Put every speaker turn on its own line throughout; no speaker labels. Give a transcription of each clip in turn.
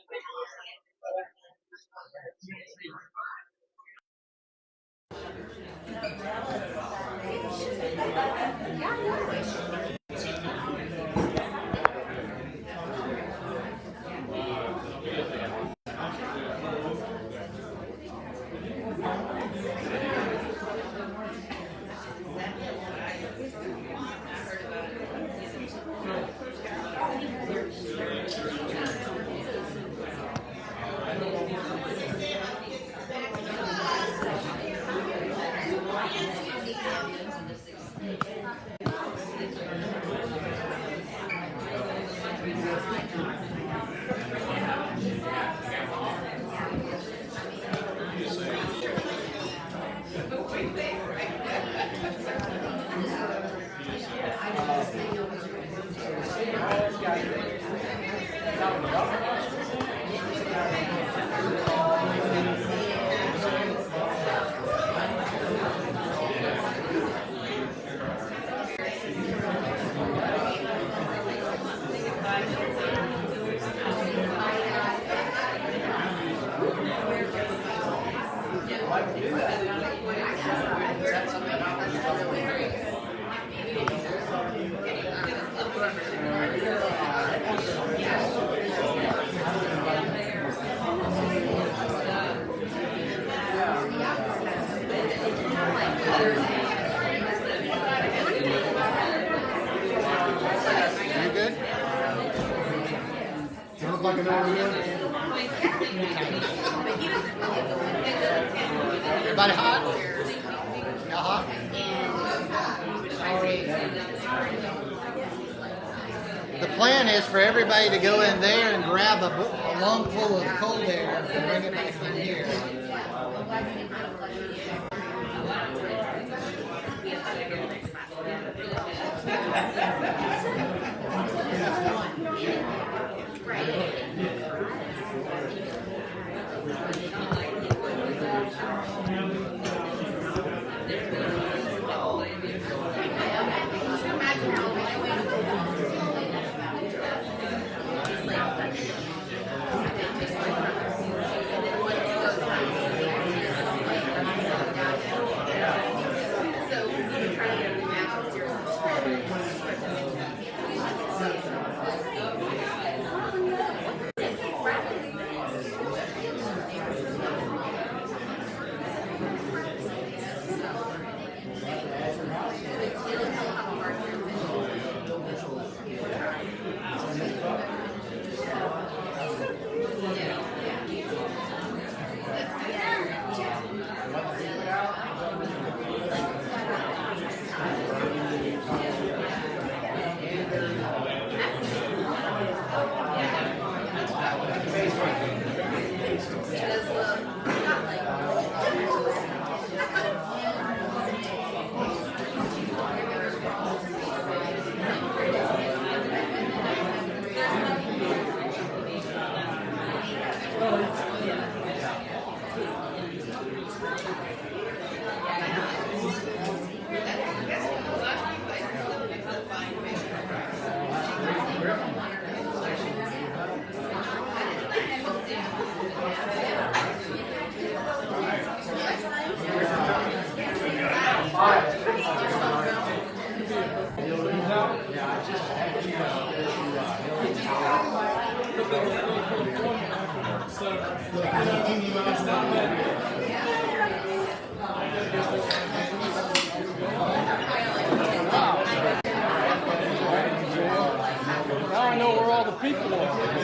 You good? You look like an overhead. Everybody hot? Y'all hot? The plan is for everybody to go in there and grab a lung full of cold air and bring it back in here.
Now I know where all the people are.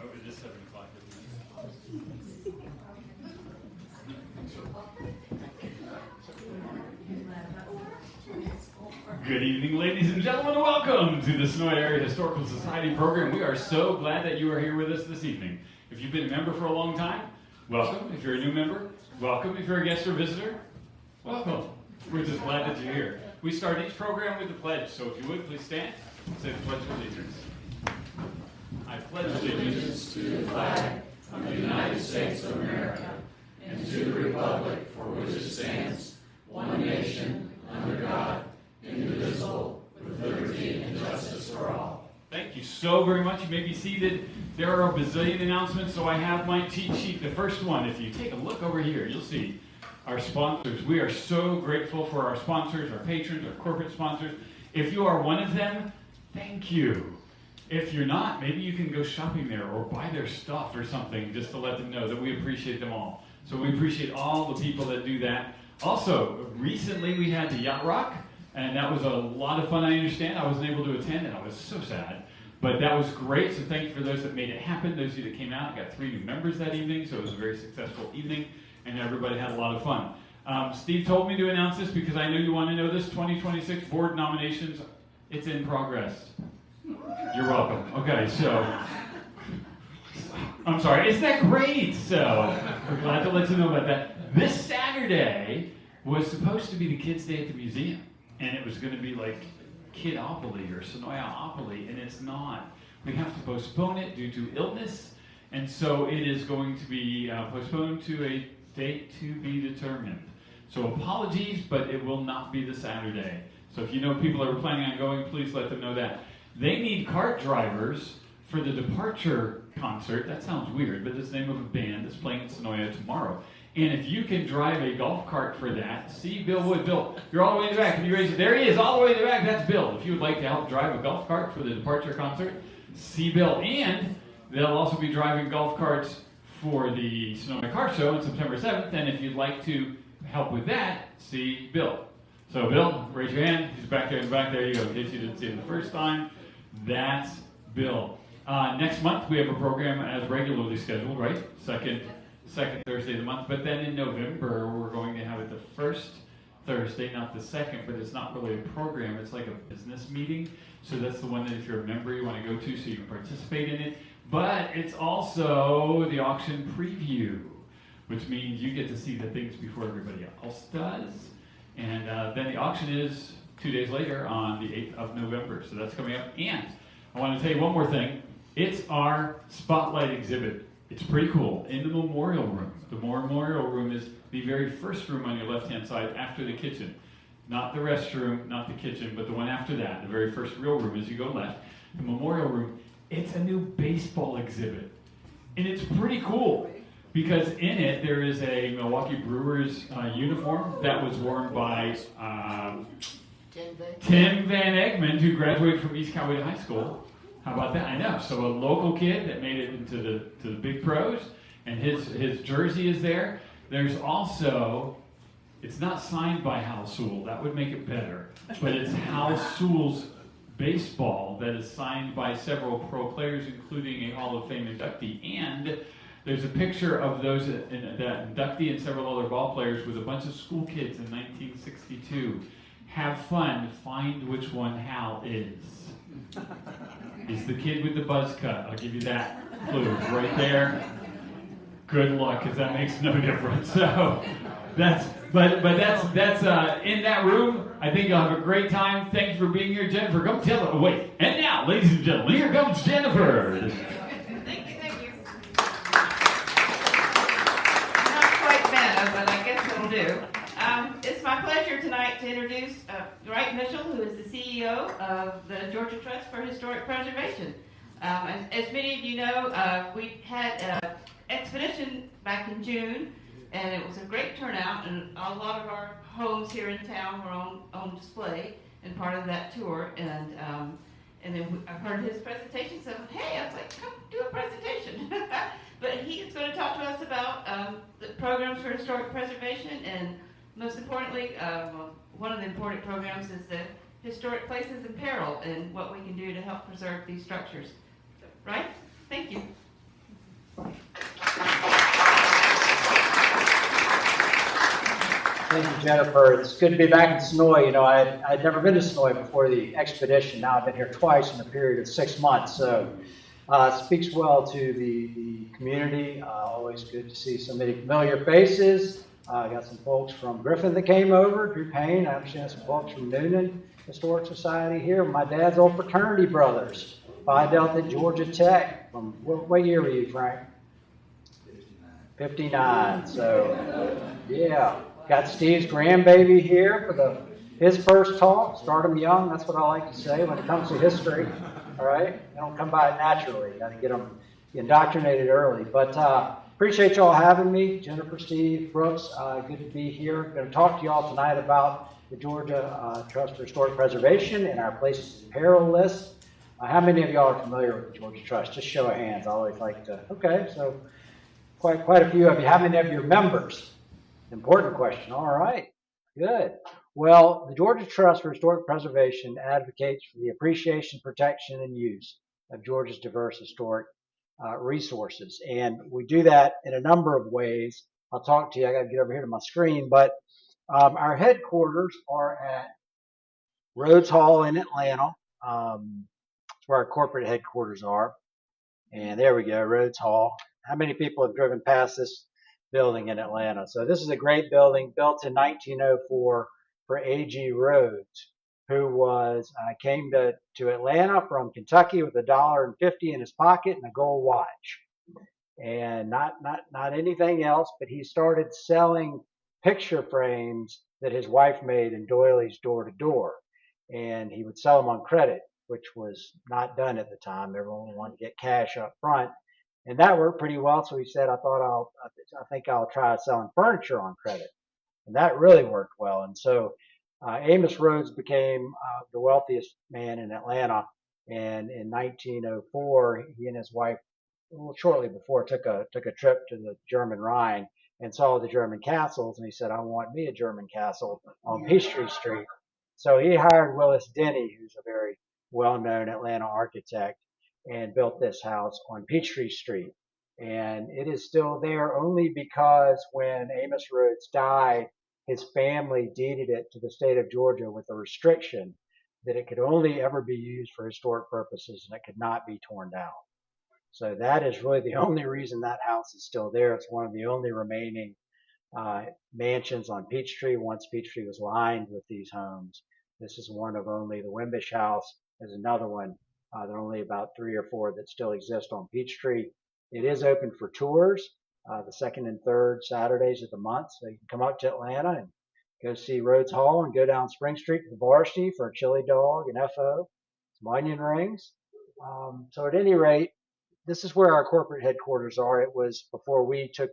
Oh, it is 7 o'clock, isn't it? Good evening, ladies and gentlemen. Welcome to the Senoia Area Historical Society program. We are so glad that you are here with us this evening. If you've been a member for a long time, welcome. If you're a new member, welcome. If you're a guest or visitor, welcome. We're just glad that you're here. We start each program with the pledge, so if you would, please stand and say the Pledge of Allegiance. I pledge allegiance to the flag of the United States of America and to the republic for which it stands, one nation, under God, indivisible, with liberty and justice for all. Thank you so very much. You may be seated. There are a bazillion announcements, so I have my cheat sheet. The first one, if you take a look over here, you'll see our sponsors. We are so grateful for our sponsors, our patrons, our corporate sponsors. If you are one of them, thank you. If you're not, maybe you can go shopping there or buy their stuff or something just to let them know that we appreciate them all. So we appreciate all the people that do that. Also, recently we had the Yacht Rock, and that was a lot of fun, I understand. I wasn't able to attend, and I was so sad. But that was great, so thank you for those that made it happen. Those of you that came out, got 3 new members that evening, so it was a very successful evening, and everybody had a lot of fun. Steve told me to announce this because I know you want to know this. 2026 board nominations, it's in progress. You're welcome. Okay, so, I'm sorry, isn't that great? So, we're glad to let you know about that. This Saturday was supposed to be the Kids' Day at the museum, and it was going to be like Kidopoly or Senoiaopoly, and it's not. We have to postpone it due to illness, and so it is going to be postponed to a date to be determined. So apologies, but it will not be the Saturday. So if you know people that are planning on going, please let them know that. They need cart drivers for the Departure concert. That sounds weird, but it's the name of a band that's playing in Senoia tomorrow. And if you can drive a golf cart for that, see Bill Wood. Bill, you're all the way in the back. Can you raise it? There he is, all the way in the back. That's Bill. If you would like to help drive a golf cart for the Departure concert, see Bill. And they'll also be driving golf carts for the Senoia Car Show on September 7th. And if you'd like to help with that, see Bill. So Bill, raise your hand. He's back there in the back. There you go. In case you didn't see him the first time, that's Bill. Next month we have a program as regularly scheduled, right? Second Thursday of the month. But then in November we're going to have it the first Thursday, not the second. But it's not really a program. It's like a business meeting. So that's the one that if you're a member you want to go to, so you can participate in it. But it's also the auction preview, which means you get to see the things before everybody else does. And then the auction is 2 days later on the 8th of November. So that's coming up. And I want to tell you one more thing. It's our Spotlight exhibit. It's pretty cool. In the memorial room. The memorial room is the very first room on your left-hand side after the kitchen. Not the restroom, not the kitchen, but the one after that. The very first real room as you go left. The memorial room. It's a new baseball exhibit. And it's pretty cool. Because in it, there is a Milwaukee Brewers uniform that was worn by Tim Van Egmond, who graduated from East Coweta High School. How about that? I know. So a local kid that made it into the big pros, and his jersey is there. There's also, it's not signed by Hal Sewell. That would make it better. But it's Hal Sewell's baseball that is signed by several pro players, including a Hall of Fame inductee. And there's a picture of those that inductee and several other ball players with a bunch of school kids in 1962. Have fun. Find which one Hal is. He's the kid with the buzz cut. I'll give you that clue right there. Good luck, because that makes no difference. So that's in that room. I think you'll have a great time. Thank you for being here, Jennifer. Come tell it. Wait, and now, ladies and gentlemen, here comes Jennifer.
Thank you. Not quite meta, but I guess it'll do. It's my pleasure tonight to introduce Wright Mitchell, who is the CEO of the Georgia Trust for Historic Preservation. As many of you know, we had an expedition back in June, and it was a great turnout, and a lot of our homes here in town were on display and part of that tour. And then I heard his presentation, so hey, I was like, come do a presentation. But he is going to talk to us about the programs for historic preservation, and most importantly, one of the important programs is the Historic Places in Peril and what we can do to help preserve these structures. Right? Thank you.
Thank you, Jennifer. It's good to be back in Senoia. You know, I'd never been to Senoia before the expedition. Now I've been here twice in a period of 6 months. So it speaks well to the community. Always good to see so many familiar faces. I got some folks from Griffin that came over, Drew Payne. I understand some folks from Noonan Historic Society here. My dad's old fraternity brothers, Phi Delta, Georgia Tech. From what year were you, Frank? 59. So, yeah. Got Steve's grandbaby here for his first talk. Start him young. That's what I like to say when it comes to history. All right? They don't come by it naturally. You got to get them indoctrinated early. But appreciate y'all having me. Jennifer, Steve, Brooks, good to be here. I'm going to talk to y'all tonight about the Georgia Trust for Historic Preservation and our Places in Peril list. How many of y'all are familiar with the Georgia Trust? Just show of hands. I always like to. Okay, so quite a few of you. How many of your members? Important question. All right, good. Well, the Georgia Trust for Historic Preservation advocates for the appreciation, protection, and use of Georgia's diverse historic resources. And we do that in a number of ways. I'll talk to you. I got to get over here to my screen. But our headquarters are at Rhodes Hall in Atlanta. That's where our corporate headquarters are. And there we go, Rhodes Hall. How many people have driven past this building in Atlanta? So this is a great building built in 1904 for A.G. Rhodes, who came to Atlanta from Kentucky with $1.50 in his pocket and a gold watch, and not anything else. But he started selling picture frames that his wife made in doilies door to door, and he would sell them on credit, which was not done at the time. Everyone wanted to get cash up front. And that worked pretty well. So he said, I think I'll try selling furniture on credit. And that really worked well. And so Amos Rhodes became the wealthiest man in Atlanta. And in 1904, he and his wife, shortly before, took a trip to the German Rhine and saw the German castles. And he said, I want me a German castle on Peachtree Street. So he hired Willis Denny, who's a very well-known Atlanta architect, and built this house on Peachtree Street. And it is still there only because when Amos Rhodes died, his family deeded it to the state of Georgia with a restriction that it could only ever be used for historic purposes and it could not be torn down. So that is really the only reason that house is still there. It's one of the only remaining mansions on Peachtree once Peachtree was lined with these homes. This is one of only. The Wimbish House is another one. There are only about 3 or 4 that still exist on Peachtree. It is open for tours the second and third Saturdays of the month. So you can come up to Atlanta and go see Rhodes Hall and go down Spring Street to the Varsity for a chili dog and FO, some onion rings. So at any rate, this is where our corporate headquarters are. It was, before we took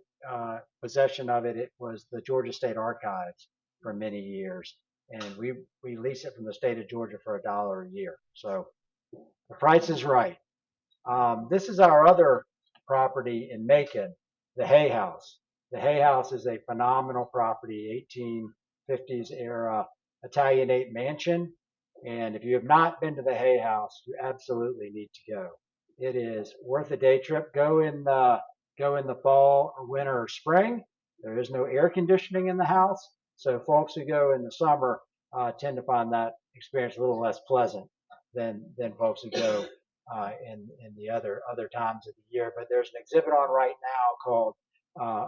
possession of it, it was the Georgia State Archives for many years. And we lease it from the state of Georgia for $1 a year. So the price is right. This is our other property in Macon, the Hay House. The Hay House is a phenomenal property, 1850s era Italianate mansion. And if you have not been to the Hay House, you absolutely need to go. It is worth a day trip. Go in the fall or winter or spring. There is no air conditioning in the house. So folks who go in the summer tend to find that experience a little less pleasant than folks who go in the other times of the year. But there's an exhibit on right now called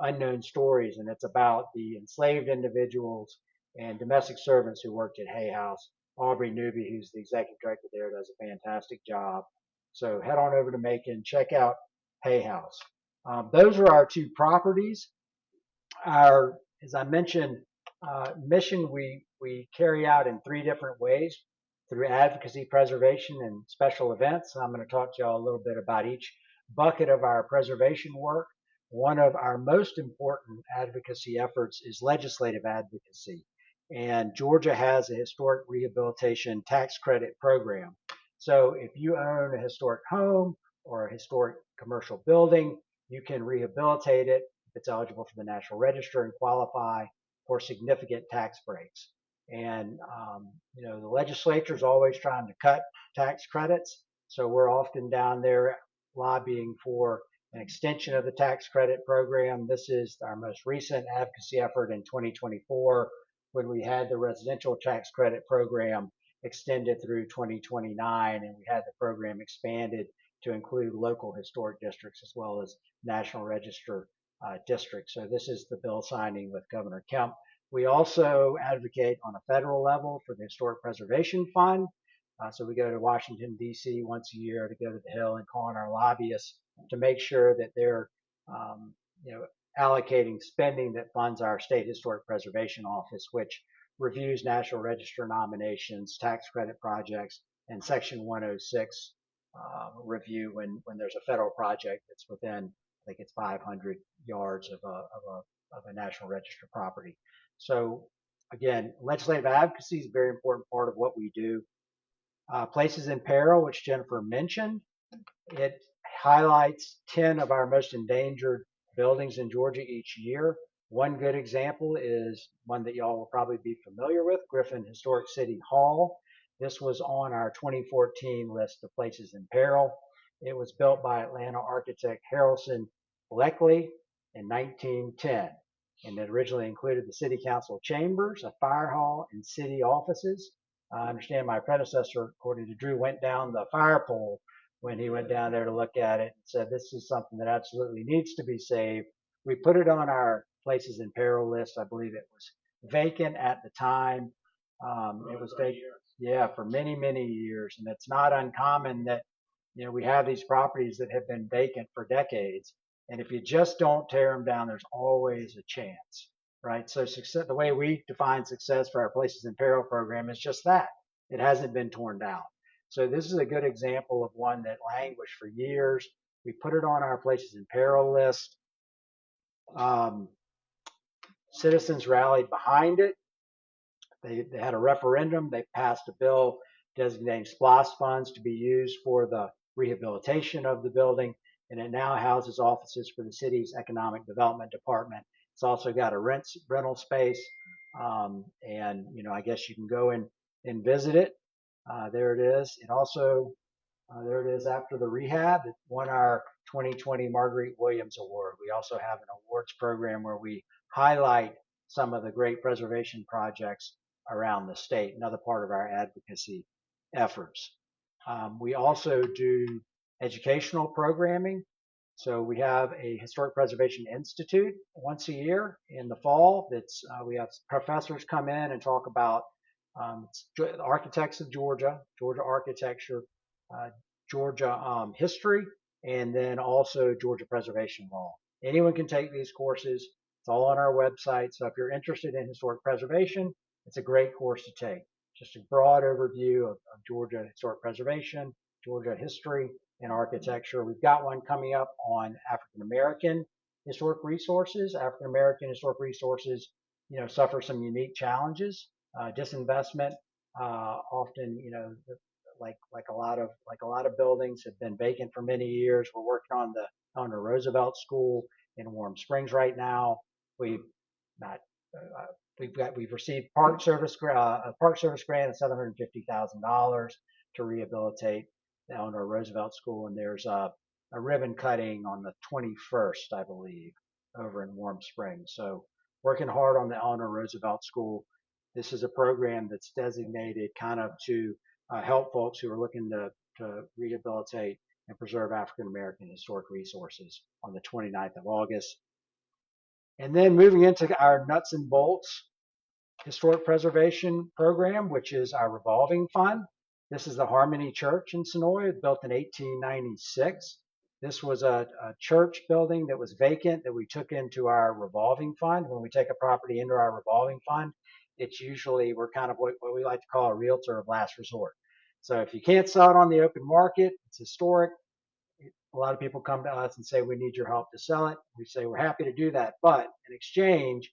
Unknown Stories, and it's about the enslaved individuals and domestic servants who worked at Hay House. Aubrey Newby, who's the executive director there, does a fantastic job. So head on over to Macon, check out Hay House. Those are our 2 properties. As I mentioned, mission we carry out in 3 different ways: through advocacy, preservation, and special events. I'm going to talk to y'all a little bit about each bucket of our preservation work. One of our most important advocacy efforts is legislative advocacy. And Georgia has a historic rehabilitation tax credit program. So if you own a historic home or a historic commercial building, you can rehabilitate it if it's eligible for the National Register and qualify for significant tax breaks. And, the legislature is always trying to cut tax credits. So we're often down there lobbying for an extension of the tax credit program. This is our most recent advocacy effort in 2024 when we had the residential tax credit program extended through 2029, and we had the program expanded to include local historic districts as well as National Register districts. So this is the bill signing with Governor Kemp. We also advocate on a federal level for the Historic Preservation Fund. So we go to Washington, D.C. once a year to go to the Hill and call on our lobbyists to make sure that they're allocating spending that funds our state historic preservation office, which reviews National Register nominations, tax credit projects, and Section 106 review when there's a federal project that's within, I think it's 500 yards of a National Register property. So again, legislative advocacy is a very important part of what we do. Places in Peril, which Jennifer mentioned, it highlights 10 of our most endangered buildings in Georgia each year. One good example is one that y'all will probably be familiar with, Griffin Historic City Hall. This was on our 2014 list of places in peril. It was built by Atlanta architect Harrelson Bleckley in 1910, and it originally included the city council chambers, a fire hall, and city offices. I understand my predecessor, according to Drew, went down the fire pole when he went down there to look at it and said, this is something that absolutely needs to be saved. We put it on our places in peril list. I believe it was vacant at the time. It was vacant, yeah, for many, many years. And it's not uncommon that, we have these properties that have been vacant for decades. And if you just don't tear them down, there's always a chance, right? So success, the way we define success for our Places in Peril program is just that. It hasn't been torn down. So this is a good example of one that languished for years. We put it on our Places in Peril list. Citizens rallied behind it. They had a referendum. They passed a bill designating SPLOST funds to be used for the rehabilitation of the building, and it now houses offices for the city's economic development department. It's also got a rental space, and I guess you can go and visit it. There it is. It also, there it is after the rehab. It won our 2020 Marguerite Williams Award. We also have an awards program where we highlight some of the great preservation projects around the state, another part of our advocacy efforts. We also do educational programming. So we have a Historic Preservation Institute once a year in the fall. That's we have professors come in and talk about architects of Georgia, Georgia architecture, Georgia history, and then also Georgia preservation law. Anyone can take these courses. It's all on our website. So if you're interested in historic preservation, it's a great course to take. Just a broad overview of Georgia historic preservation, Georgia history, and architecture. We've got one coming up on African American historic resources. African American historic resources, suffer some unique challenges. Disinvestment, often, like a lot of buildings have been vacant for many years. We're working on the Eleanor Roosevelt School in Warm Springs right now. We've received a Park Service grant of $750,000 to rehabilitate the Eleanor Roosevelt School, and there's a ribbon cutting on the 21st, I believe, over in Warm Springs. So working hard on the Eleanor Roosevelt School. This is a program that's designated kind of to help folks who are looking to rehabilitate and preserve African American historic resources on the 29th of August. And then moving into our nuts and bolts historic preservation program, which is our revolving fund. This is the Harmony Church in Senoia, built in 1896. This was a church building that was vacant that we took into our revolving fund. When we take a property into our revolving fund, it's usually, we're kind of what we like to call a realtor of last resort. So if you can't sell it on the open market, it's historic. A lot of people come to us and say, we need your help to sell it. We say, we're happy to do that. But in exchange,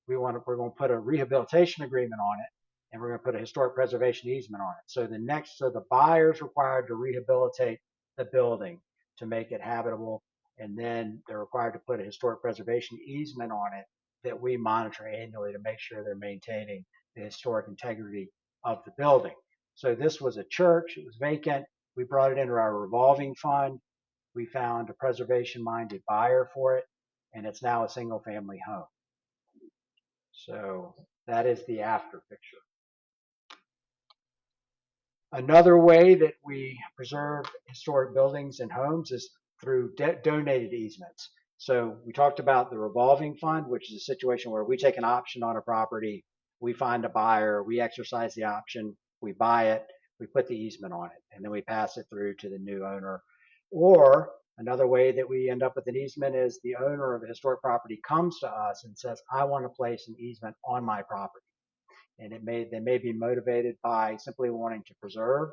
we're going to put a rehabilitation agreement on it, and we're going to put a historic preservation easement on it. So the buyer's required to rehabilitate the building to make it habitable, and then they're required to put a historic preservation easement on it that we monitor annually to make sure they're maintaining the historic integrity of the building. So this was a church. It was vacant. We brought it into our revolving fund. we found a preservation-minded buyer for it, and it's now a single-family home. So that is the after picture. Another way that we preserve historic buildings and homes is through donated easements. So we talked about the revolving fund, which is a situation where we take an option on a property, we find a buyer, we exercise the option, we buy it, we put the easement on it, and then we pass it through to the new owner. Or another way that we end up with an easement is the owner of a historic property comes to us and says, I want to place an easement on my property. And they may be motivated by simply wanting to preserve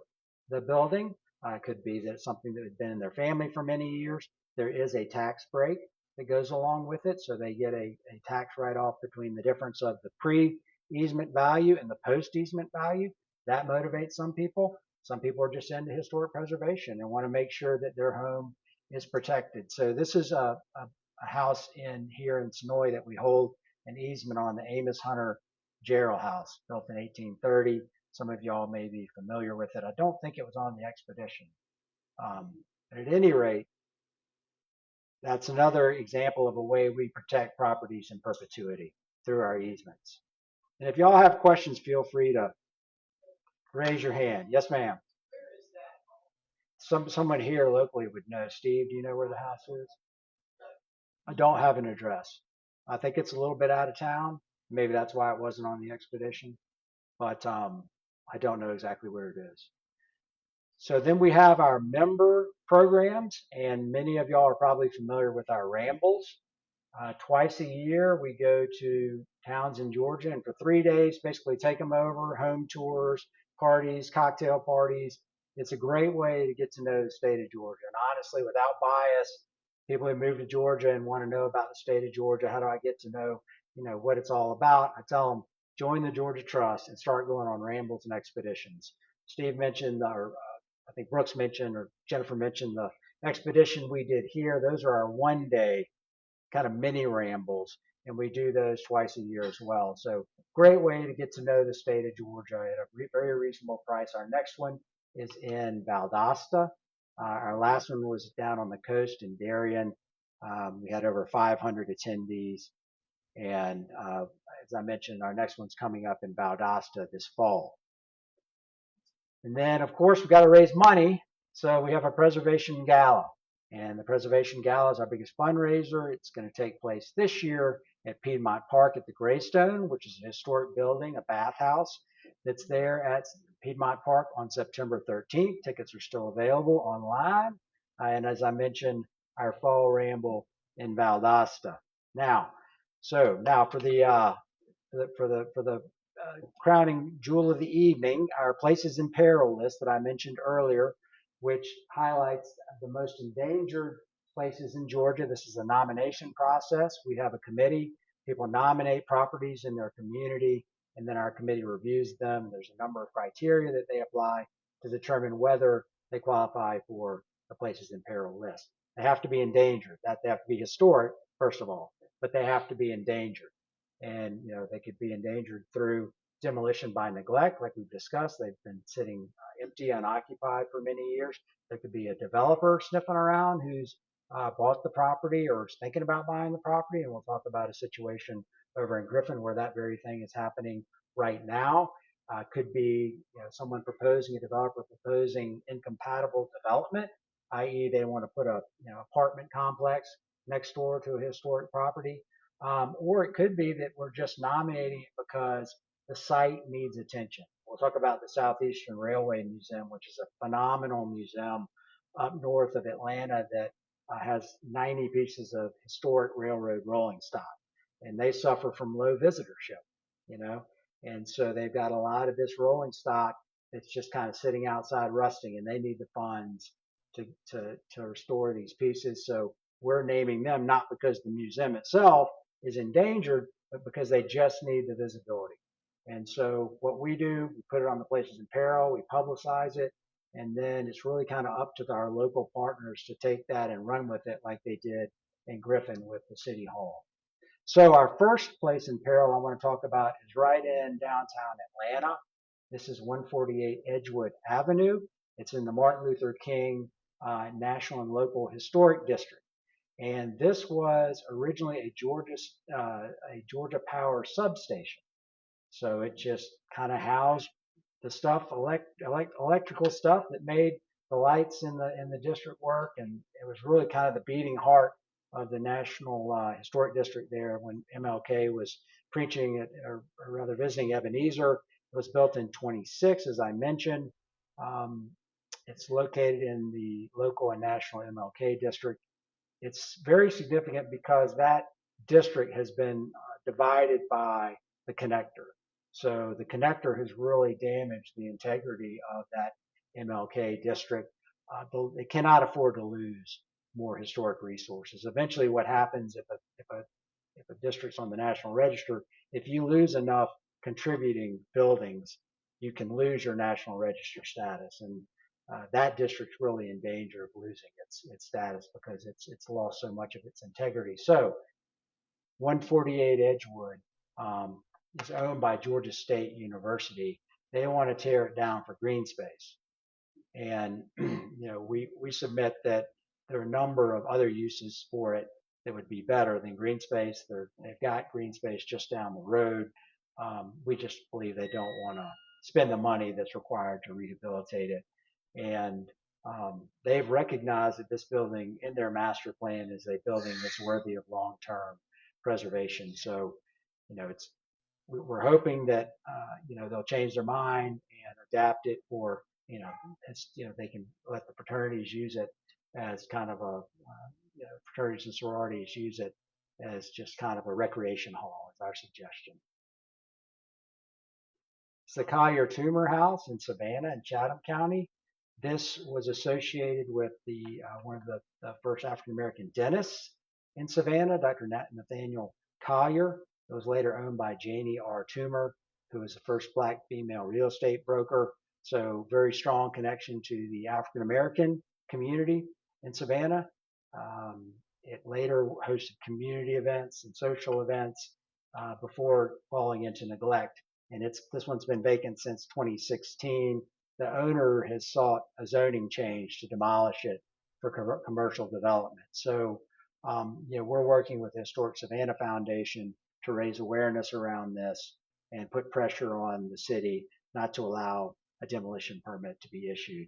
the building. It could be that it's something that had been in their family for many years. There is a tax break that goes along with it, so they get a tax write-off between the difference of the pre-easement value and the post-easement value. That motivates some people. Some people are just into historic preservation and want to make sure that their home is protected. So this is a house here in Senoia that we hold an easement on, the Amos Hunter Gerald House, built in 1830. Some of y'all may be familiar with it. I don't think it was on the expedition. But at any rate, that's another example of a way we protect properties in perpetuity through our easements. And if y'all have questions, feel free to raise your hand. Yes, ma'am. Someone here locally would know. Steve, do you know where the house is? I don't have an address. I think it's a little bit out of town. Maybe that's why it wasn't on the expedition, but I don't know exactly where it is. So then we have our member programs, and many of y'all are probably familiar with our rambles. Twice a year, we go to towns in Georgia, and for 3 days, basically take them over, home tours, parties, cocktail parties. It's a great way to get to know the state of Georgia. And honestly, without bias, people who move to Georgia and want to know about the state of Georgia, how do I get to know what it's all about? I tell them, join the Georgia Trust and start going on rambles and expeditions. Steve mentioned, or I think Brooks mentioned, or Jennifer mentioned the expedition we did here. Those are our 1 day kind of mini rambles, and we do those twice a year as well. So great way to get to know the state of Georgia at a very reasonable price. Our next one is in Valdosta. Our last one was down on the coast in Darien. We had over 500 attendees. And as I mentioned, our next one's coming up in Valdosta this fall. And then, of course, we've got to raise money. So we have a preservation gala. And the preservation gala is our biggest fundraiser. It's going to take place this year at Piedmont Park at the Greystone, which is a historic building, a bathhouse that's there at Piedmont Park on September 13th. Tickets are still available online. And as I mentioned, our fall ramble in Valdosta. Now for the crowning jewel of the evening, our Places in Peril list that I mentioned earlier, which highlights the most endangered places in Georgia. This is a nomination process. We have a committee. People nominate properties in their community, and then our committee reviews them. There's a number of criteria that they apply to determine whether they qualify for the Places in Peril list. They have to be endangered. They have to be historic, first of all, but they have to be endangered. And, they could be endangered through demolition by neglect, like we've discussed. They've been sitting empty, unoccupied for many years. There could be a developer sniffing around who's bought the property or is thinking about buying the property. And we'll talk about a situation over in Griffin where that very thing is happening right now. Could be someone a developer proposing incompatible development, i.e. they want to put a apartment complex next door to a historic property. Or it could be that we're just nominating it because the site needs attention. We'll talk about the Southeastern Railway Museum, which is a phenomenal museum up north of Atlanta that has 90 pieces of historic railroad rolling stock. And they suffer from low visitorship, and so they've got a lot of this rolling stock that's just kind of sitting outside rusting, and they need the funds to restore these pieces. So we're naming them not because the museum itself is endangered, but because they just need the visibility. And so what we do, we put it on the Places in Peril, we publicize it, and then it's really kind of up to our local partners to take that and run with it like they did in Griffin with the City Hall. So our first place in peril I want to talk about is right in downtown Atlanta. This is 148 Edgewood Avenue. It's in the Martin Luther King National and Local Historic District. And this was originally a Georgia Power substation. So it just kind of housed the stuff, electrical stuff that made the lights in the district work, and it was really kind of the beating heart of the National Historic District there when MLK was preaching it, or rather visiting Ebenezer. It was built in 26, as I mentioned. It's located in the local and national MLK district. It's very significant because that district has been divided by the connector. So the connector has really damaged the integrity of that MLK district. They cannot afford to lose more historic resources. Eventually, what happens if a district's on the National Register, if you lose enough contributing buildings, you can lose your National Register status. And that district's really in danger of losing its status because it's lost so much of its integrity. So 148 Edgewood is owned by Georgia State University. They want to tear it down for green space. And we submit that there are a number of other uses for it that would be better than green space. They've got green space just down the road. We just believe they don't want to spend the money that's required to rehabilitate it. And they've recognized that this building in their master plan is a building that's worthy of long-term preservation. So, we're hoping that they'll change their mind and adapt it for they can let the fraternities use it as kind of a fraternities and sororities use it as just kind of a recreation hall, is our suggestion. It's the Collier Toomer House in Savannah in Chatham County. This was associated with one of the first African American dentists in Savannah, Dr. Nathaniel Collier. It was later owned by Janie R. Toomer, who was the first black female real estate broker. So very strong connection to the African American community in Savannah. It later hosted community events and social events before falling into neglect. And this one's been vacant since 2016. The owner has sought a zoning change to demolish it for commercial development. So, we're working with the Historic Savannah Foundation to raise awareness around this and put pressure on the city not to allow a demolition permit to be issued.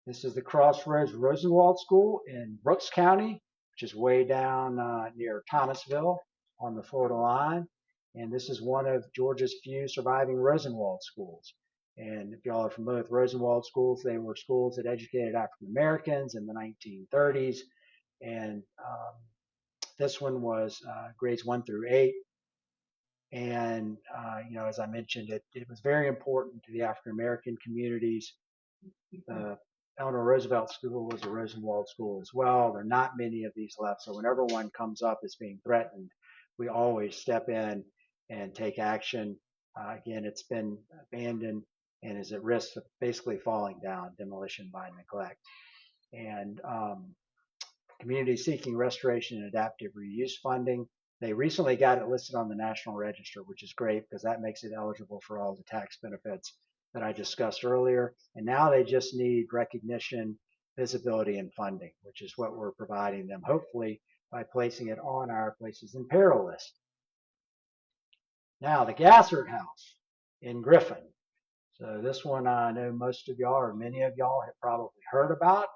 This is the Crossroads Rosenwald School in Brooks County, which is way down near Thomasville on the Florida line. And this is one of Georgia's few surviving Rosenwald schools. And if y'all are familiar with Rosenwald schools, they were schools that educated African Americans in the 1930s. And this one was grades 1 through 8. And, as I mentioned, it was very important to the African American communities. The Eleanor Roosevelt School was a Rosenwald school as well. There are not many of these left. So whenever one comes up as being threatened, we always step in and take action. Again, it's been abandoned and is at risk of basically falling down, demolition by neglect. And communities seeking restoration and adaptive reuse funding. They recently got it listed on the National Register, which is great because that makes it eligible for all the tax benefits that I discussed earlier. And now they just need recognition, visibility, and funding, which is what we're providing them, hopefully by placing it on our Places in Peril list. Now, the Gassert House in Griffin. So this one I know most of y'all, or many of y'all, have probably heard about.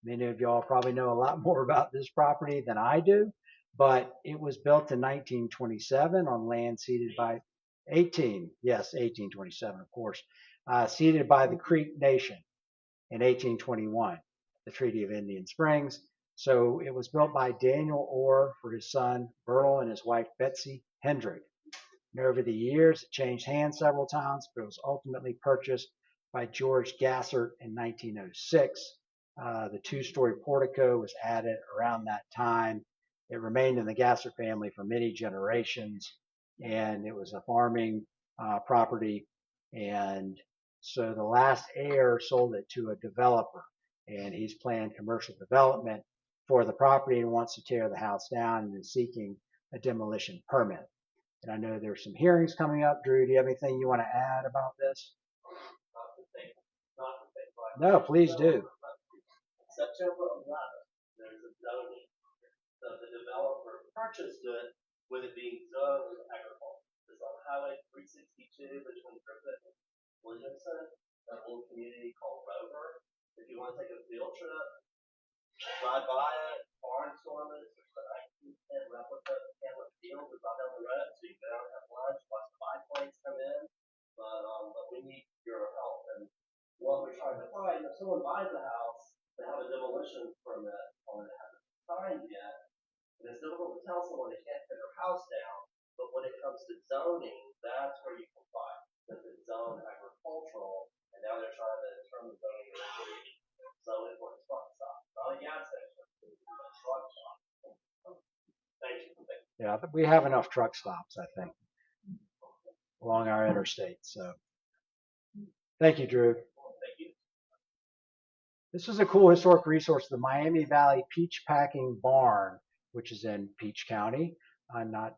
Many of y'all probably know a lot more about this property than I do, but it was built in 1927 on land ceded by 1827, of course, ceded by the Creek Nation in 1821, the Treaty of Indian Springs. So it was built by Daniel Orr for his son Peril and his wife Betsy Hendrick. And over the years, it changed hands several times, but it was ultimately purchased by George Gassert in 1906. The two-story portico was added around that time. It remained in the Gassert family for many generations, and it was a farming property. And so the last heir sold it to a developer, and he's planned commercial development for the property and wants to tear the house down and is seeking a demolition permit. And I know there's some hearings coming up. Drew, do you have anything you want to add about this?
Not to think
No, please do.
September 11th, there's a zoning. The developer purchased it with it being zoned agriculture. It's on Highway 362 between Griffith and Williamson, that little community called Rover. If you want to take a field trip, drive by it, barnstorm it. There's a 1910 replica of Hamlet Field is right down the road, so you go down and have lunch, watch the biplanes come in. But we need your help. And what we're trying to find, if someone buys a house, they have a demolition permit on it, hasn't been signed yet. And it's difficult to tell someone they can't tear their house down. But when it comes to zoning, that's where you can find. Because it's zoned agricultural, and now they're trying to turn the zoning into zoning for a truck stop. Not a gas station, it's a truck stop. Thank you.
Yeah, we have enough truck stops, I think, along our interstate. So thank you, Drew.
Thank you.
This is a cool historic resource, the Miami Valley Peach Packing Barn, which is in Peach County, not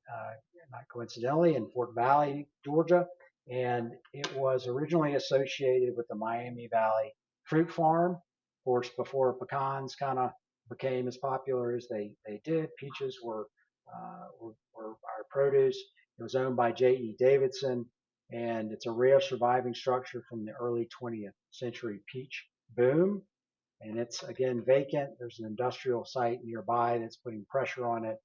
coincidentally in Fort Valley, Georgia. And it was originally associated with the Miami Valley Fruit Farm. Of course, before pecans kind of became as popular as they did, peaches were our produce. It was owned by J.E. Davidson, and it's a rare surviving structure from the early 20th century peach boom. And it's, again, vacant. There's an industrial site nearby that's putting pressure on it.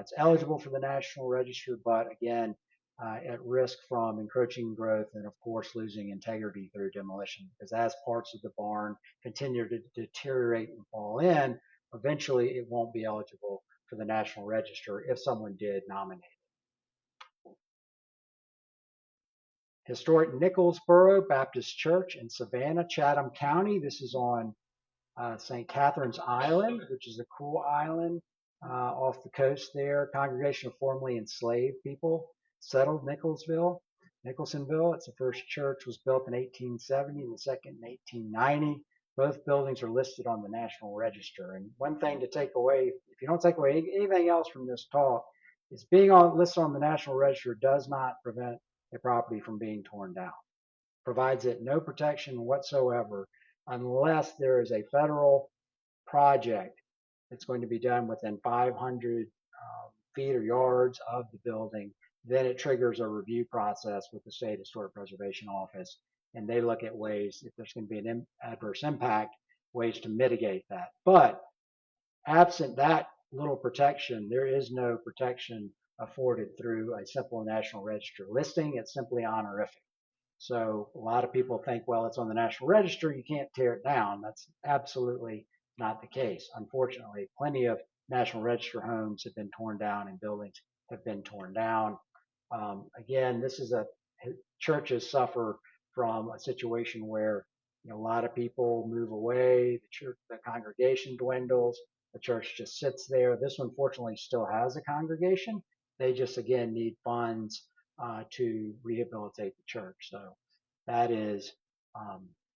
It's eligible for the National Register, but again, at risk from encroaching growth and, of course, losing integrity through demolition. Because as parts of the barn continue to deteriorate and fall in, eventually it won't be eligible for the National Register if someone did nominate it. Historic Nicholsboro Baptist Church in Savannah, Chatham County. This is on St. Catherine's Island, which is a cool island off the coast there. Congregation of formerly enslaved people settled Nicholsonville. It's the first church was built in 1870 and the second in 1890. Both buildings are listed on the National Register. And one thing to take away, if you don't take away anything else from this talk, is being listed on the National Register does not prevent a property from being torn down. Provides it no protection whatsoever unless there is a federal project that's going to be done within 500 feet or yards of the building. Then it triggers a review process with the State Historic Preservation Office, and they look at ways, if there's going to be an adverse impact, ways to mitigate that. But absent that little protection, there is no protection afforded through a simple National Register listing. It's simply honorific. So a lot of people think, well, it's on the National Register, you can't tear it down. That's absolutely not the case. Unfortunately, plenty of National Register homes have been torn down and buildings have been torn down. Again, this is churches suffer from a situation where a lot of people move away, the congregation dwindles, the church just sits there. This one, fortunately, still has a congregation. They just, again, need funds to rehabilitate the church. So that is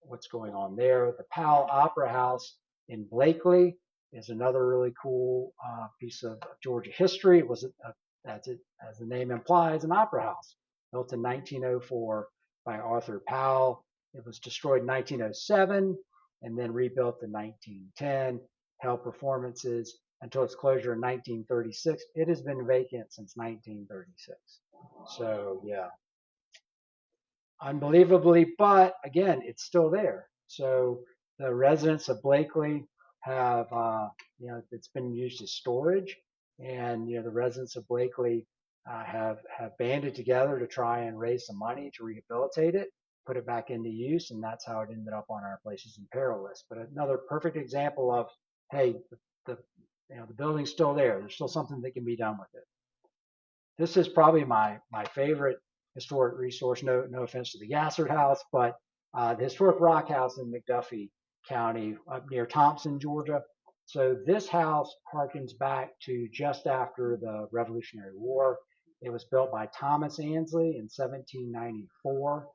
what's going on there. The Powell Opera House in Blakely is another really cool piece of Georgia history. It was, as the name implies, an opera house built in 1904 by Arthur Powell. It was destroyed in 1907 and then rebuilt in 1910, held performances until its closure in 1936. It has been vacant since 1936. So, yeah, unbelievably, but again, it's still there. So the residents of Blakely have, it's been used as storage, and the residents of Blakely have banded together to try and raise some money to rehabilitate it, put it back into use, and that's how it ended up on our Places in Peril list. But another perfect example of, hey, the building's still there. There's still something that can be done with it. This is probably my favorite historic resource. No offense to the Gassard House, but the historic Rock House in McDuffie County up near Thompson, Georgia. So this house harkens back to just after the Revolutionary War. It was built by Thomas Ansley in 1794.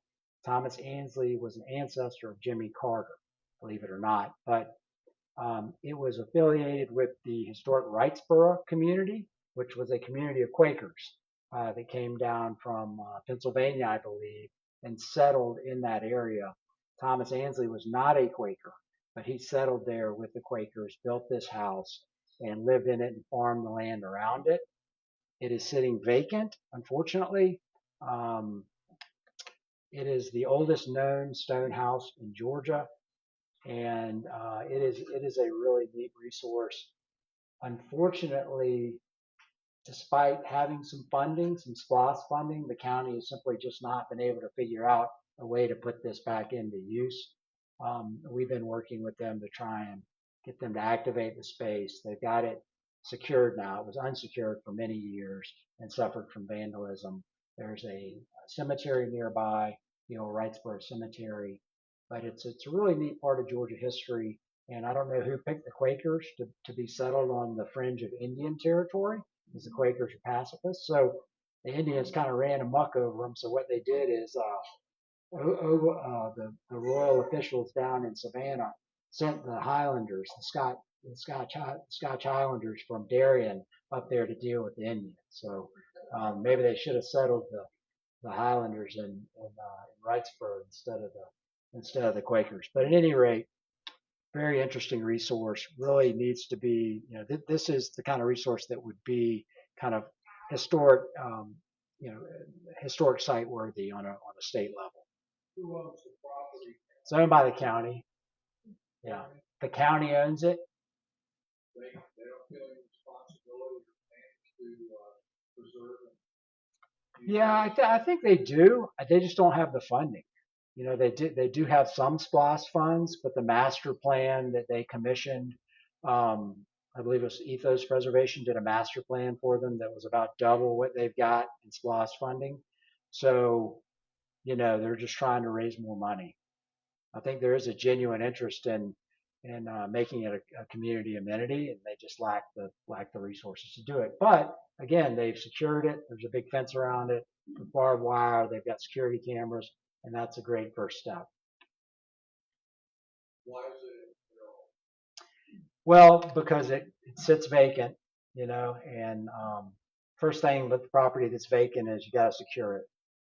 Thomas Ansley was an ancestor of Jimmy Carter, believe it or not, but it was affiliated with the historic Wrightsboro community, which was a community of Quakers that came down from Pennsylvania, I believe, and settled in that area. Thomas Ansley was not a Quaker, but he settled there with the Quakers, built this house, and lived in it and farmed the land around it. It is sitting vacant, unfortunately. Um, it is the oldest known stone house in Georgia, and it is a really neat resource. Unfortunately, despite having some funding, some SPLOST funding, the county has simply just not been able to figure out a way to put this back into use. We've been working with them to try and get them to activate the space. They've got it secured now. It was unsecured for many years and suffered from vandalism. There's a cemetery nearby, the old Wrightsboro Cemetery, but it's a really neat part of Georgia history. And I don't know who picked the Quakers to be settled on the fringe of Indian territory, because the Quakers are pacifists. So the Indians kind of ran amok over them. So what they did is the royal officials down in Savannah sent the Highlanders, the Scotch Highlanders from Darien up there to deal with the Indians. So maybe they should have settled the Highlanders in Wrightsboro instead of the Quakers. But at any rate, very interesting resource. Really needs to be, this is the kind of resource that would be kind of historic, historic site worthy on a state level.
Who owns the property?
It's owned by the county. Yeah, the county owns it.
They don't feel any responsibility to preserve it.
Yeah, I think they do. They just don't have the funding. They do have some SPLOST funds, but the master plan that they commissioned, I believe it was Ethos Preservation, did a master plan for them that was about double what they've got in SPLOST funding. So, they're just trying to raise more money. I think there is a genuine interest in making it a community amenity, and they just lack the resources to do it. But again, they've secured it. There's a big fence around it with barbed wire. They've got security cameras, and that's a great first step.
Why is it?
Well, because it sits vacant, and first thing with the property that's vacant is you got to secure it,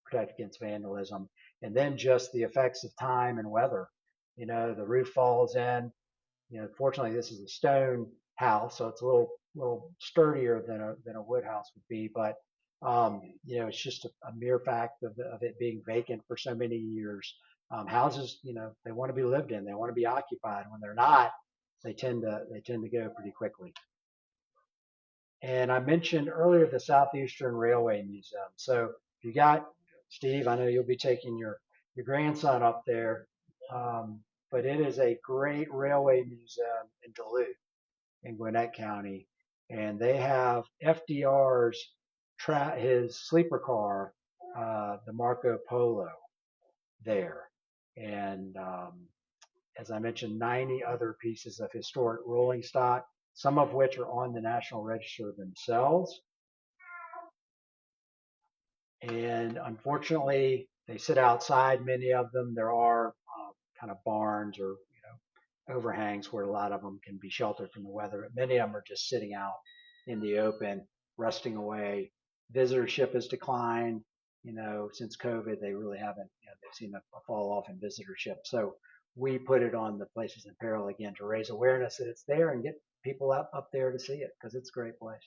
protect against vandalism, and then just the effects of time and weather. The roof falls in. Fortunately, this is a stone house, so it's a little sturdier than a wood house would be. But it's just a mere fact of it being vacant for so many years. Houses, they want to be lived in, they want to be occupied. When they're not, they tend to go pretty quickly. And I mentioned earlier the Southeastern Railway Museum. So if you got Steve, I know you'll be taking your grandson up there. But it is a great railway museum in Duluth, in Gwinnett County, and they have FDR's his sleeper car, the Marco Polo, there, and as I mentioned, 90 other pieces of historic rolling stock, some of which are on the National Register themselves. And unfortunately, they sit outside, many of them. There are kind of barns or overhangs where a lot of them can be sheltered from the weather, but many of them are just sitting out in the open, rusting away. Visitorship has declined, since COVID. They really haven't, they've seen a fall off in visitorship. So we put it on the Places in Peril again to raise awareness that it's there and get people up there to see it, because it's a great place.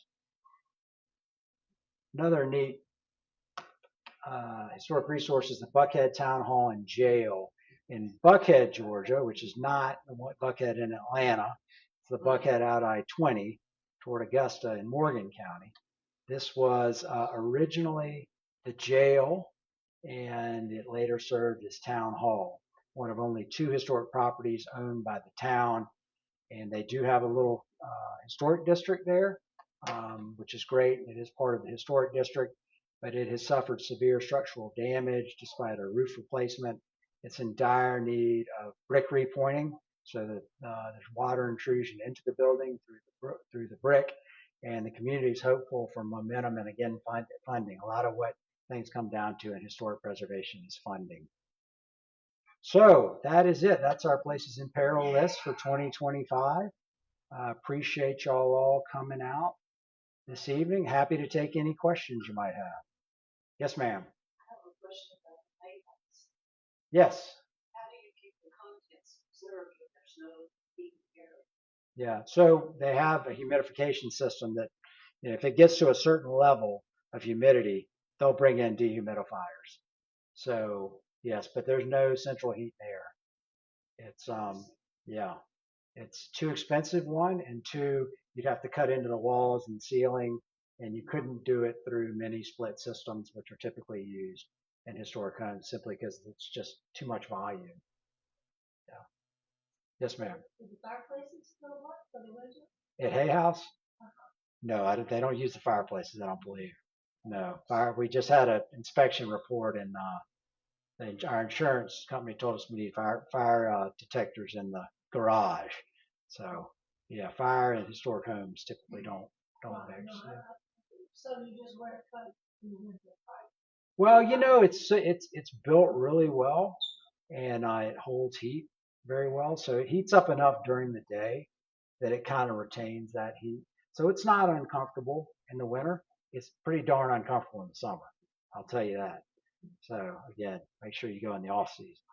Another neat historic resource is the Buckhead Town Hall and Jail in Buckhead, Georgia, which is not Buckhead in Atlanta. It's the Buckhead out I-20 toward Augusta in Morgan County. This was originally the jail, and it later served as town hall, one of only 2 historic properties owned by the town. And they do have a little historic district there, which is great. It is part of the historic district, but it has suffered severe structural damage despite a roof replacement. It's in dire need of brick repointing, so that there's water intrusion into the building through the brick, and the community is hopeful for momentum and again funding. A lot of what things come down to in historic preservation is funding. So that is it. That's our Places in Peril list for 2025. Appreciate y'all all coming out this evening. Happy to take any questions you might have. Yes, ma'am.
I have a question about the maintenance.
Yes.
How do you keep
Yeah. So they have a humidification system that, if it gets to a certain level of humidity, they'll bring in dehumidifiers. So yes, but there's no central heat there. It's yeah, it's too expensive, one, and two, you'd have to cut into the walls and ceiling, and you couldn't do it through mini split systems, which are typically used in historic homes simply because it's just too much volume. Yeah. Yes, ma'am.
Is the fireplaces still work for the winter?
At Hay House? No, they don't use the fireplaces, I don't believe. No, we just had an inspection report, and our insurance company told us we need fire detectors in the garage. So yeah, fire and historic homes typically don't mix. Yeah.
So you just wear a coat in the winter, right?
Well, it's built really well, and it holds heat very well. So it heats up enough during the day that it kind of retains that heat. So it's not uncomfortable in the winter. It's pretty darn uncomfortable in the summer. I'll tell you that. So again, make sure you go in the off season.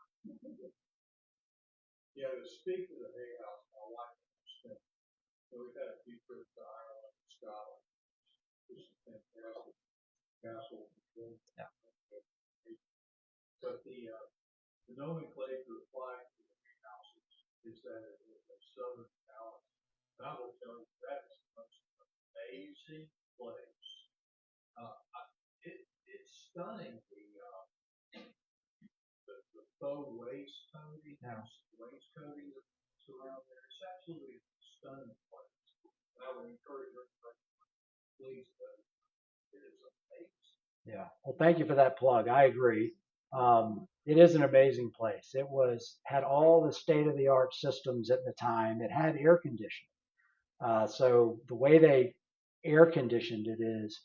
Yeah, to speak to the Hay House, my wife spent, we've had a few trips to Ireland and Scotland. This is fantastic castle.
Yeah.
But the nomenclature applied to the Hay Houses is that it is a southern palace. And I will tell you that is the most amazing place. It's stunning. The faux wainscoting, wainscoting that's around there. It's absolutely a stunning place. And I would encourage everybody, please go. It is amazing.
Yeah. Well, thank you for that plug. I agree. It is an amazing place. It had all the state of the art systems at the time. It had air conditioning. So the way they air conditioned it is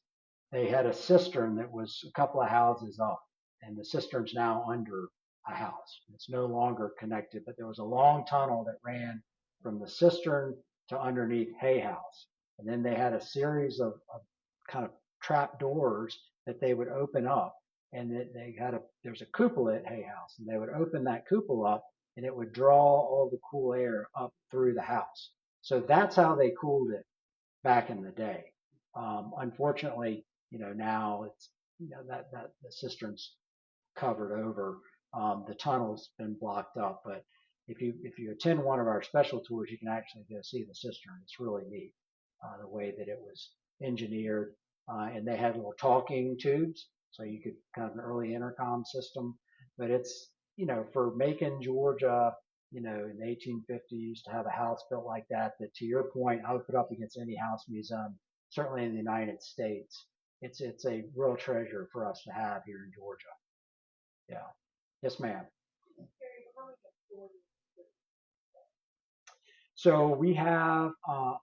they had a cistern that was a couple of houses up, and the cistern's now under a house. It's no longer connected, but there was a long tunnel that ran from the cistern to underneath Hay House. And then they had a series of kind of trap doors that they would open up, and there's a cupola at Hay House, and they would open that cupola up, and it would draw all the cool air up through the house. So that's how they cooled it back in the day. Unfortunately, now it's that the cistern's covered over. The tunnel's been blocked up, but if you attend one of our special tours, you can actually go see the cistern. It's really neat, the way that it was engineered, and they had little talking tubes, so you could kind of an early intercom system. But it's for Macon, Georgia, in the 1850s to have a house built like that. That, to your point, I would put up against any house museum, certainly in the United States. It's a real treasure for us to have here in Georgia. Yeah. Yes, ma'am. So we have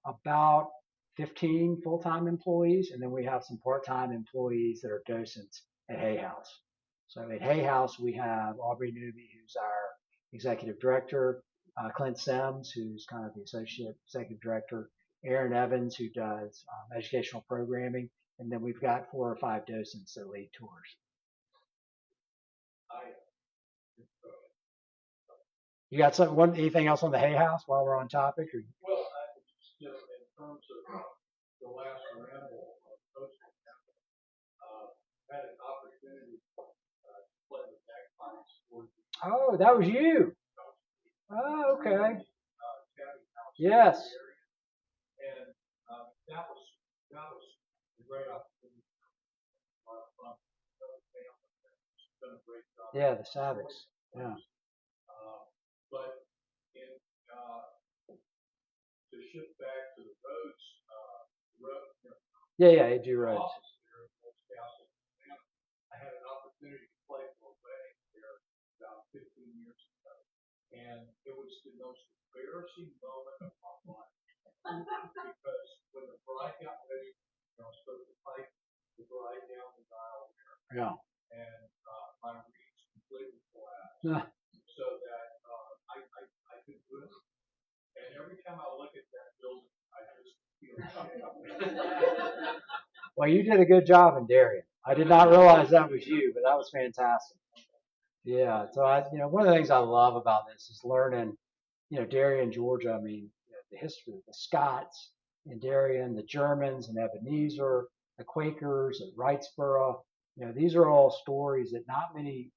about 15 full-time employees, and then we have some part-time employees that are docents at Hay House. So at Hay House, we have Aubrey Newby, who's our executive director, Clint Sims, who's kind of the associate executive director, Aaron Evans, who does educational programming, and then we've got 4 or 5 docents that lead tours. You got anything else on the Hay House while we're on topic? Or?
Well, in terms of the last ramble of coastal capital, had an opportunity to play the bagpipes.
Oh, that was you. Oh, okay. Yes.
And that was a great opportunity. A lot of fun. Done a great job.
Yeah, the Savics. Yeah.
But to shift back to the roads,
Yeah, AG Roads.
I had an opportunity to play for a wedding there about 15 years ago, and it was the most embarrassing moment of my life because when the bride got ready, I was supposed to pipe the bride down the aisle there,
Yeah.
and my reeds completely collapsed,
Yeah.
so that I couldn't do it. And every time I look at that building, I just feel shame.
Well, you did a good job in Darien. I did not realize that was you, but that was fantastic. Yeah. So one of the things I love about this is learning, Darien, Georgia. I mean, the the history of the Scots in Darien, the Germans in Ebenezer, the Quakers at Wrightsboro. These are all stories that not many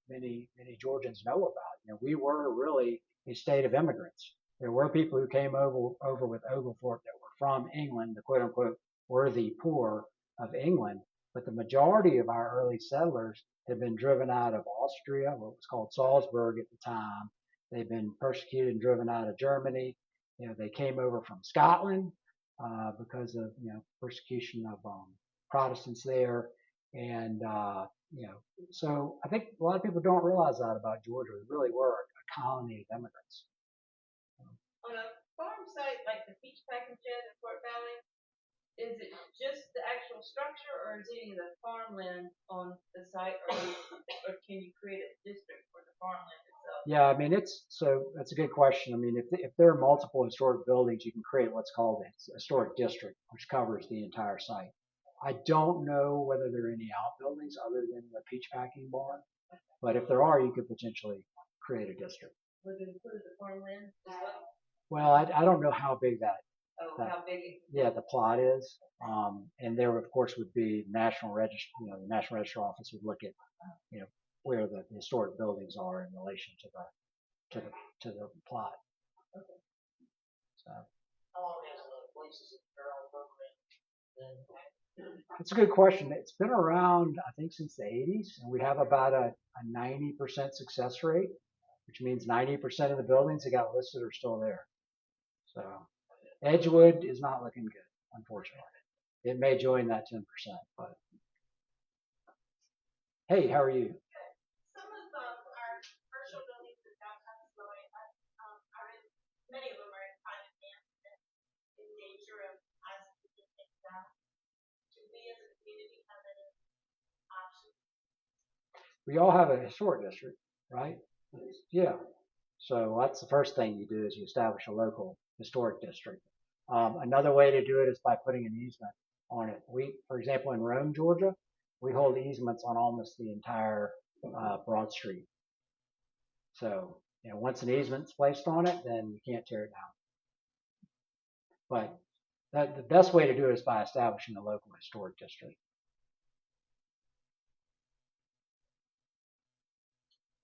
Georgians know about. We were really a state of immigrants. There were people who came over with Oglethorpe that were from England, the quote unquote worthy poor of England. But the majority of our early settlers had been driven out of Austria, what was called Salzburg at the time. They've been persecuted and driven out of Germany. They came over from Scotland because of persecution of Protestants there, and so I think a lot of people don't realize that about Georgia. We really were a colony of immigrants.
On a farm site like the peach packing shed in Fort Valley, is it just the actual structure, or is it the farmland on the site, or can you create a district for the farmland itself?
Yeah, I mean, that's a good question. I mean, if there are multiple historic buildings, you can create what's called a historic district, which covers the entire site. I don't know whether there are any outbuildings other than the peach packing barn, but if there are, you could potentially create a district.
Would it include the farmland as well?
Well, I don't know how big that.
How big?
Yeah, the plot is, and there of course would be National Register. The National Register office would look at, where the historic buildings are in relation to the plot.
Okay.
So.
How long has the Voices of Peril program been?
It's a good question. It's been around, I think, since the 80s, and we have about a 90% success rate, which means 90% of the buildings that got listed are still there. So Edgewood is not looking good, unfortunately. It may join that 10%, but hey, how are you?
Some of our commercial buildings in downtown Senoia many of them are in private hands and in danger of us being taken down. Should we as a community have any options?
We all have a historic district, right? Yeah. So that's the first thing you do is you establish a local historic district. Another way to do it is by putting an easement on it. For example, in Rome, Georgia, we hold easements on almost the entire Broad Street. So, once an easement's placed on it, then you can't tear it down. But the best way to do it is by establishing a local historic district.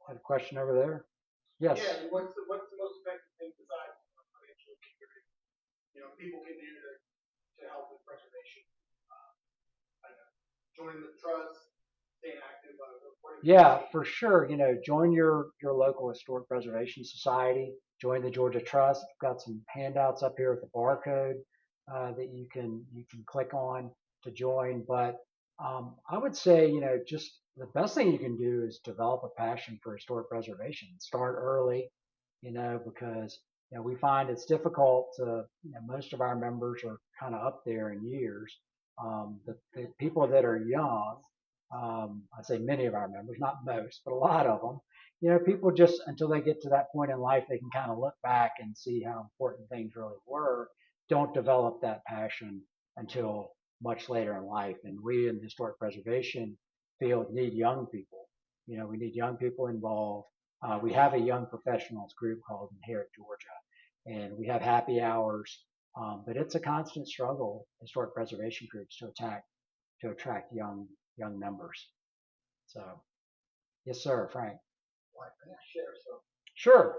Had a question over there? Yes.
Yeah, what's the most effective thing besides financial security? People can do to help with preservation. I don't know, joining the trust, staying active.
Yeah, for sure. Join your local historic preservation society. Join the Georgia Trust. We've got some handouts up here with the barcode that you can click on to join. But I would say, just the best thing you can do is develop a passion for historic preservation. Start early, because we find it's difficult to. Most of our members are kind of up there in years. The people that are young. I'd say many of our members, not most, but a lot of them, people just until they get to that point in life, they can kind of look back and see how important things really were, don't develop that passion until much later in life. And we in the historic preservation field need young people. We need young people involved. We have a young professionals group called Inherit Georgia, and we have happy hours, but it's a constant struggle, historic preservation groups, to attract young members. So, yes, sir, Frank.
Like, can I share something?
Sure.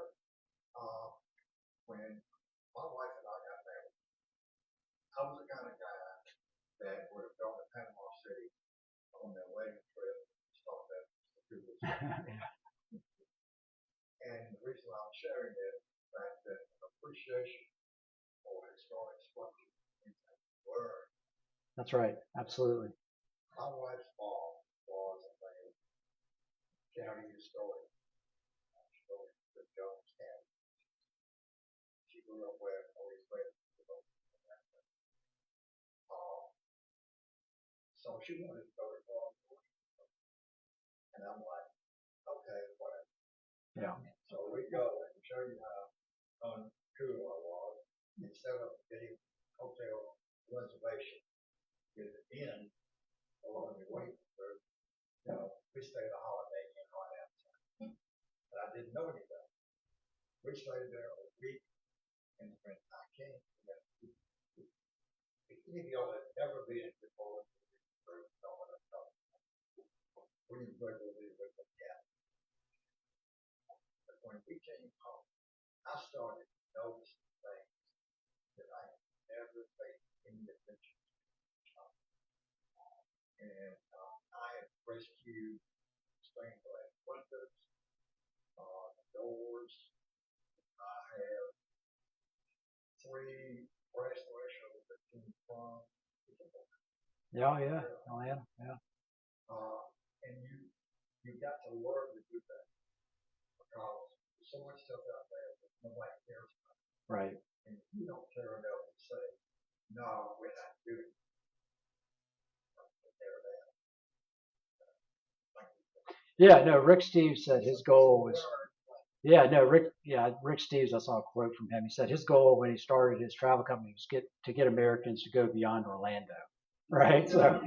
When my wife and I got married, I was the kind of guy that would have gone to Panama City on their wedding trip, start that to this. And the reason I'm sharing it is the fact that appreciation for historic structure is a word.
That's right. Absolutely.
My wife's mom was a county historian. She wrote the Jones County. She grew up where always read so she wanted to go to law enforcement. And I'm like, okay, whatever.
Yeah.
So we go and show you how uncool I was. Instead of getting hotel reservation with the inn along the way through, we stayed a holiday in on outside. But I didn't know any better. We stayed there a week, and when I came, we Any of y'all that ever been to Poland, we regularly with the cat. But when we came home, I started noticing things that I had never paid any attention to. And I have rescued stained glass windows, doors. I have 3 brass thresholds that came from.
Yeah, yeah, oh yeah, yeah.
And you got to learn to do that because there's so much stuff out there that nobody cares about.
Right.
And if you don't care enough to say, no, we're not doing it.
Yeah, no, Rick Steves said his goal was, Rick Steves, I saw a quote from him. He said his goal when he started his travel company was to get Americans to go beyond Orlando, right? So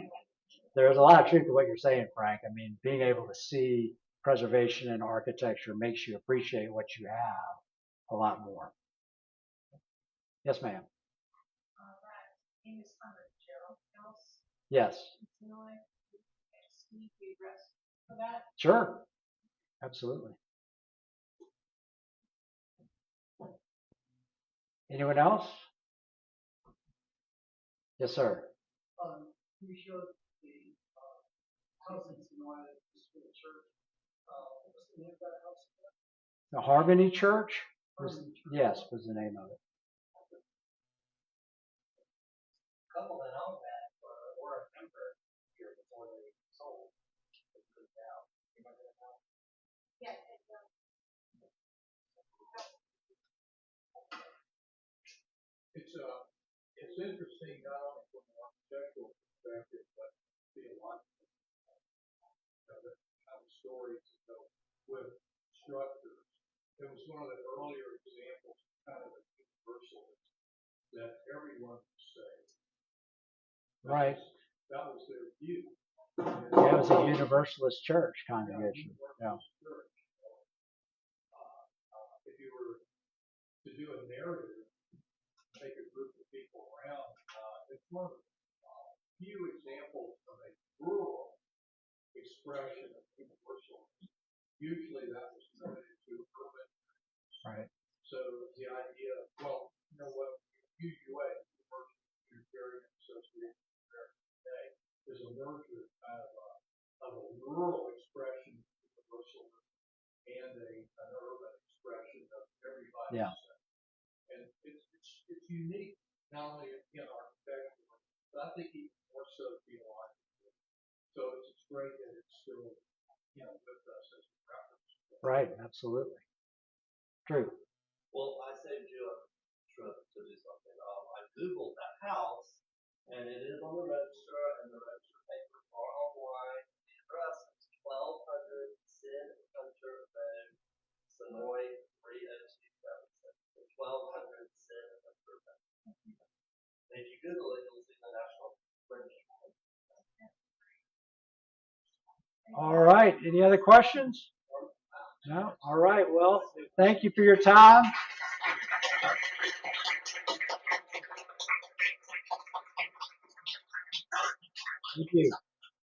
there's a lot of truth to what you're saying, Frank. I mean, being able to see preservation and architecture makes you appreciate what you have a lot more. Yes, ma'am. Yes. Sure. Absolutely. Anyone else? Yes, sir.
You showed the house in Senoia, the church. What's the name of that house?
The Harmony Church? Yes, was the name of it.
Couple that own that were a member here before they sold. They moved out. You remember that house?
Yes,
It's interesting not only from an architectural perspective, but theological. How the stories go with structures. It was one of the earlier examples of kind of a universalism that everyone could say.
Right.
That was their view.
Yeah, it was a Universalist church congregation. Yeah.
If you were to do a narrative, take a group of people around, it's one of the few examples of a rural expression of universalism. Usually that was limited to urban.
Right.
So the idea, well, you know what, UUA, Unitarian Association of American today, is a merger kind of a rural expression of universalism and an urban expression of everybody.
Yeah.
And it's unique, not only in architecture, but I think even more so theologically. So it's great that it's still, with us as a reference.
Right, absolutely. True.
Well, I saved you a trip to do something. I Googled that house, and it is on the register, and the register papers are online. The address is 1200 Sin Hunter Road, Senoia 30276. 1200 Sin Hunter Road. If you Google it, you'll see the National Register.
All right. Any other questions? No? All right. Well, thank you for your time. Thank you.